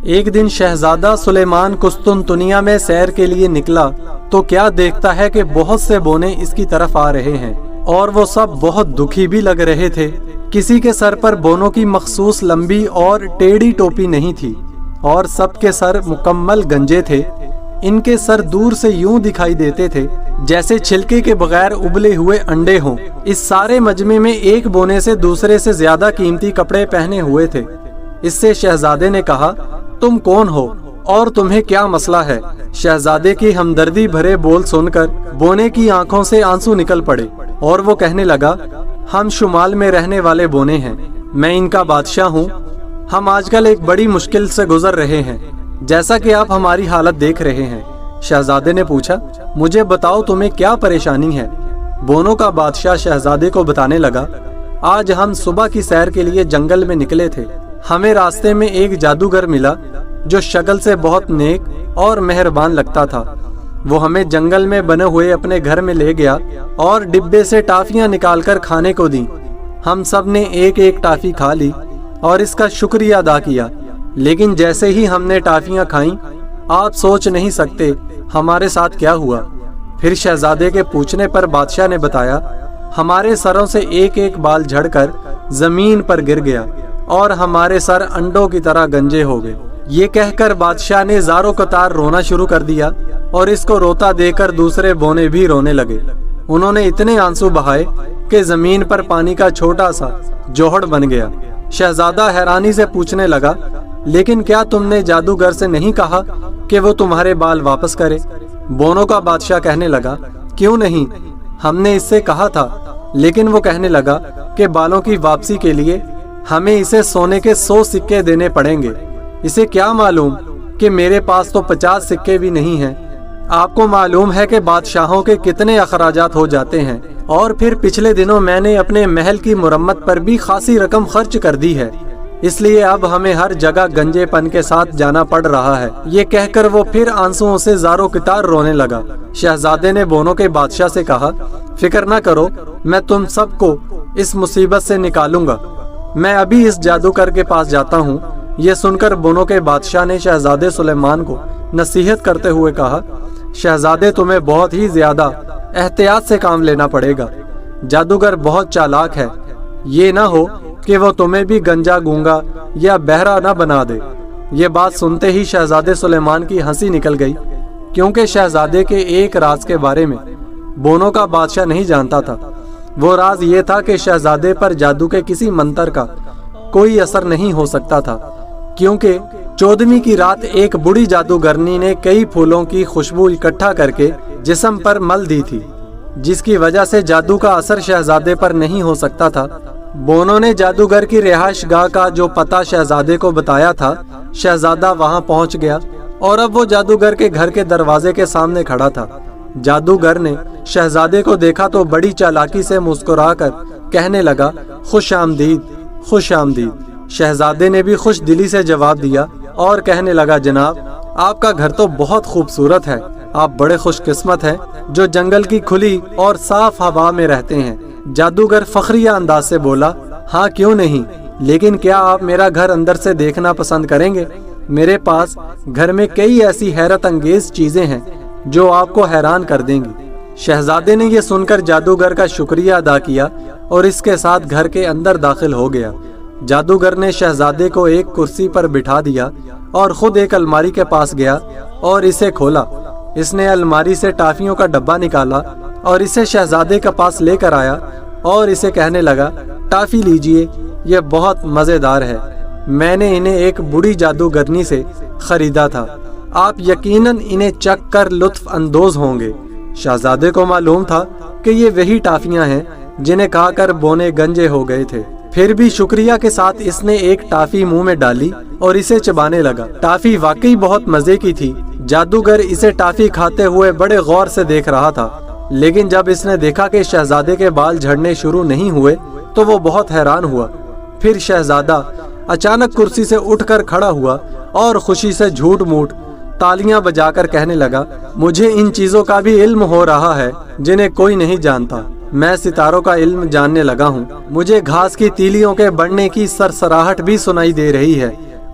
ایک دن شہزادہ سلیمان قسطنطنیہ میں سیر کے لیے نکلا تو کیا دیکھتا ہے کہ بہت سے بونے اس کی طرف آ رہے ہیں اور وہ سب بہت دکھی بھی لگ رہے تھے۔ کسی کے سر پر بونوں کی مخصوص لمبی اور ٹیڑھی ٹوپی نہیں تھی اور سب کے سر مکمل گنجے تھے۔ ان کے سر دور سے یوں دکھائی دیتے تھے جیسے چھلکے کے بغیر ابلے ہوئے انڈے ہوں۔ اس سارے مجمع میں ایک بونے سے دوسرے سے زیادہ قیمتی کپڑے پہنے ہوئے تھے۔ اس سے شہزادے نے کہا، تم کون ہو اور تمہیں کیا مسئلہ ہے؟ شہزادے کی ہمدردی بھرے بول سن کر بونے کی آنکھوں سے آنسو نکل پڑے اور وہ کہنے لگا، ہم شمال میں رہنے والے بونے ہیں، میں ان کا بادشاہ ہوں۔ ہم آج کل ایک بڑی مشکل سے گزر رہے ہیں، جیسا کہ آپ ہماری حالت دیکھ رہے ہیں۔ شہزادے نے پوچھا، مجھے بتاؤ تمہیں کیا پریشانی ہے؟ بونوں کا بادشاہ شہزادے کو بتانے لگا، آج ہم صبح کی سیر کے لیے جنگل میں نکلے تھے۔ ہمیں راستے میں ایک جادوگر ملا جو شکل سے بہت نیک اور مہربان لگتا تھا۔ وہ ہمیں جنگل میں بنے ہوئے اپنے گھر میں لے گیا اور ڈبے سے ٹافیاں نکال کر کھانے کو دیں۔ ہم سب نے ایک ایک ٹافی کھا لی اور اس کا شکریہ ادا کیا، لیکن جیسے ہی ہم نے ٹافیاں کھائیں، آپ سوچ نہیں سکتے ہمارے ساتھ کیا ہوا۔ پھر شہزادے کے پوچھنے پر بادشاہ نے بتایا، ہمارے سروں سے ایک ایک بال جھڑ کر زمین پر گر گیا اور ہمارے سر انڈوں کی طرح گنجے ہو گئے۔ یہ کہہ کر بادشاہ نے زارو قطار رونا شروع کر دیا اور اس کو روتا دیکھ کر دوسرے بونے بھی رونے لگے۔ انہوں نے اتنے آنسو بہائے کہ زمین پر پانی کا چھوٹا سا جوہڑ بن گیا۔ شہزادہ حیرانی سے پوچھنے لگا، لیکن کیا تم نے جادوگر سے نہیں کہا کہ وہ تمہارے بال واپس کرے؟ بونوں کا بادشاہ کہنے لگا، کیوں نہیں، ہم نے اس سے کہا تھا، لیکن وہ کہنے لگا کہ بالوں کی واپسی کے لیے ہمیں اسے سونے کے 100 سکے دینے پڑیں گے۔ اسے کیا معلوم کہ میرے پاس تو 50 سکے بھی نہیں ہیں۔ آپ کو معلوم ہے کہ بادشاہوں کے کتنے اخراجات ہو جاتے ہیں، اور پھر پچھلے دنوں میں نے اپنے محل کی مرمت پر بھی خاصی رقم خرچ کر دی ہے، اس لیے اب ہمیں ہر جگہ گنجے پن کے ساتھ جانا پڑ رہا ہے۔ یہ کہہ کر وہ پھر آنسوؤں سے زارو قطار رونے لگا۔ شہزادے نے بونوں کے بادشاہ سے کہا، فکر نہ کرو، میں تم سب کو اس مصیبت سے نکالوں گا، میں ابھی اس جادوگر کے پاس جاتا ہوں۔ یہ سن کر بونوں کے بادشاہ نے شہزادے سلیمان کو نصیحت کرتے ہوئے کہا، شہزادے تمہیں بہت ہی زیادہ احتیاط سے کام لینا پڑے گا، جادوگر بہت چالاک ہے، یہ نہ ہو کہ وہ تمہیں بھی گنجا گونگا یا بہرا نہ بنا دے۔ یہ بات سنتے ہی شہزادے سلیمان کی ہنسی نکل گئی، کیونکہ شہزادے کے ایک راز کے بارے میں بونوں کا بادشاہ نہیں جانتا تھا۔ وہ راز یہ تھا کہ شہزادے پر جادو کے کسی منتر کا کوئی اثر نہیں ہو سکتا تھا، کیونکہ 14ویں کی رات ایک بڑی جادوگرنی نے کئی پھولوں کی خوشبو اکٹھا کر کے جسم پر مل دی تھی، جس کی وجہ سے جادو کا اثر شہزادے پر نہیں ہو سکتا تھا۔ بونوں نے جادوگر کی رہائش گاہ کا جو پتہ شہزادے کو بتایا تھا، شہزادہ وہاں پہنچ گیا اور اب وہ جادوگر کے گھر کے دروازے کے سامنے کھڑا تھا۔ جادوگر نے شہزادے کو دیکھا تو بڑی چالاکی سے مسکرا کر کہنے لگا، خوش آمدید، خوش آمدید۔ شہزادے نے بھی خوش دلی سے جواب دیا اور کہنے لگا، جناب آپ کا گھر تو بہت خوبصورت ہے، آپ بڑے خوش قسمت ہیں جو جنگل کی کھلی اور صاف ہوا میں رہتے ہیں۔ جادوگر فخریہ انداز سے بولا، ہاں کیوں نہیں، لیکن کیا آپ میرا گھر اندر سے دیکھنا پسند کریں گے؟ میرے پاس گھر میں کئی ایسی حیرت انگیز چیزیں ہیں جو آپ کو حیران کر دیں گی۔ شہزادے نے یہ سن کر جادوگر کا شکریہ ادا کیا اور اس کے ساتھ گھر کے اندر داخل ہو گیا۔ جادوگر نے شہزادے کو ایک کرسی پر بٹھا دیا اور خود ایک الماری کے پاس گیا اور اسے کھولا۔ اس نے الماری سے ٹافیوں کا ڈبہ نکالا اور اسے شہزادے کے پاس لے کر آیا اور اسے کہنے لگا، ٹافی لیجئے، یہ بہت مزیدار ہے، میں نے انہیں ایک بڑی جادوگرنی سے خریدا تھا، آپ یقیناً انہیں چکھ کر لطف اندوز ہوں گے۔ شہزادے کو معلوم تھا کہ یہ وہی ٹافیاں ہیں جنہیں کھا کر بونے گنجے ہو گئے تھے۔ پھر بھی شکریہ کے ساتھ اس نے ایک ٹافی منہ میں ڈالی اور اسے چبانے لگا۔ ٹافی واقعی بہت مزے کی تھی۔ جادوگر اسے ٹافی کھاتے ہوئے بڑے غور سے دیکھ رہا تھا، لیکن جب اس نے دیکھا کہ شہزادے کے بال جھڑنے شروع نہیں ہوئے تو وہ بہت حیران ہوا۔ پھر شہزادہ اچانک کرسی سے اٹھ کر کھڑا ہوا اور خوشی سے جھوٹ موٹ تالیاں بجا کر کہنے لگا، مجھے ان چیزوں کا بھی علم ہو رہا ہے جنہیں کوئی نہیں جانتا، میں ستاروں کا علم جاننے لگا ہوں، مجھے گھاس کی تیلیوں کے بڑھنے کی سرسراہٹ بھی سنائی دے رہی ہے،